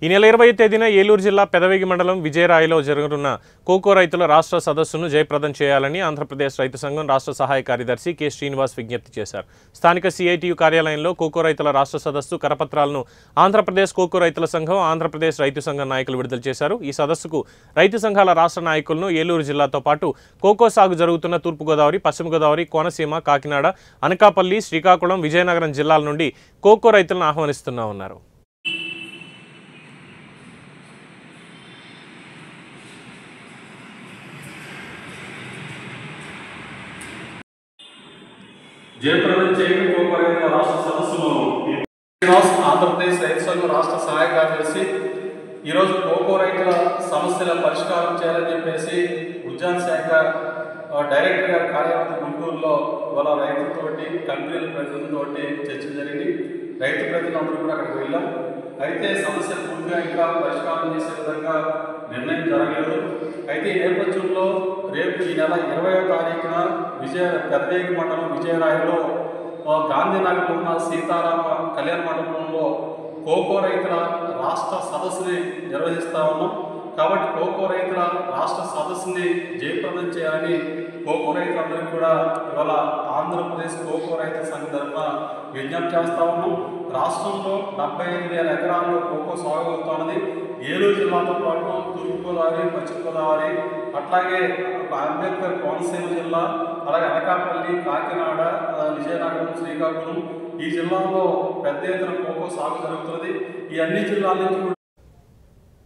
ఈ నెల 20వ తేదీన ఏలూరు జిల్లా పెదవేగి మండలం విజయరాయిలో జరుగుతున్న కోకో రైతుల రాష్ట్ర సదస్సును జయప్రదం చేయాలని ఆంధ్రప్రదేశ్ రైతు సంఘం రాష్ట్ర సహాయ కార్యదర్శి కె శ్రీనివాస్ విజ్ఞప్తి చేశారు. స్థానిక సిఐటియు కార్యాలయంలో కోకో రైతుల రాష్ట్ర సదస్సు కరపత్రాలను ఆంధ్రప్రదేశ్ కోకో రైతుల సంఘం, ఆంధ్రప్రదేశ్ రైతు సంఘం నాయకులు విడుదల చేశారు. ఈ సదస్సుకు రైతు సంఘాల రాష్ట్ర నాయకులను ఏలూరు జిల్లాతో పాటు కోకో సాగు జరుగుతున్న తూర్పుగోదావరి, పశ్చిమ గోదావరి, కోనసీమ, కాకినాడ, అనకాపల్లి, శ్రీకాకుళం, విజయనగరం జిల్లాల నుండి కోకో రైతులను ఆహ్వానిస్తున్నామన్నారు. జయప్రదం చేయని కోకో రైతుల రాష్ట్ర సదస్సులో ఆంధ్రప్రదేశ్ రైతు సంఘం రాష్ట్ర సహాయ కార్యదర్శి ఈరోజు కోకో రైతుల సమస్యల పరిష్కారం చేయాలని చెప్పేసి ఉద్యాన శాఖ డైరెక్టర్ గారి కార్యాలయం గుంటూరులో వాళ్ళ రైతులతోటి, కంపెనీల ప్రతినిధులతోటి చర్చ జరిగింది. రైతు ప్రతినిధులందరూ కూడా అక్కడికి వెళ్ళాం. అయితే సమస్యలు పూర్తిగా ఇంకా పరిష్కారం చేసే విధంగా నిర్ణయం జరగలేదు. అయితే ఈ నేపథ్యంలో రేపు ఈ నెల 20వ తారీఖున పెదవేగి మండలం విజయరాయిలో గాంధీనగర్లో ఉన్న సీతారామ కళ్యాణ మండపంలో కోకో రైతుల రాష్ట్ర సదస్సుని నిర్వహిస్తూ ఉన్నాం. కాబట్టి కోకో రైతుల రాష్ట్ర సదస్సుని జయప్రదం చేయాలని కోకో రైతులందరికీ కూడా ఇవాళ ఆంధ్రప్రదేశ్ కోకో రైతుల సంఘం తరఫున విజ్ఞప్తి చేస్తూ ఉన్నాం. రాష్ట్రంలో 75,000 ఎకరాల్లో కోకో సాగు అవుతున్నది. ఏలూరు జిల్లాతో పాటు తూర్పుగోదావరి, పశ్చిమ గోదావరి, అట్లాగే అంబేద్కర్ కోనసీమ జిల్లా, అలాగే అనకాపల్లి, కాకినాడ, విజయనగరం, శ్రీకాకుళం ఈ జిల్లాలో పెద్ద ఎత్తున కోకో సాగు జరుగుతున్నది. ఈ అన్ని జిల్లాల నుంచి కూడా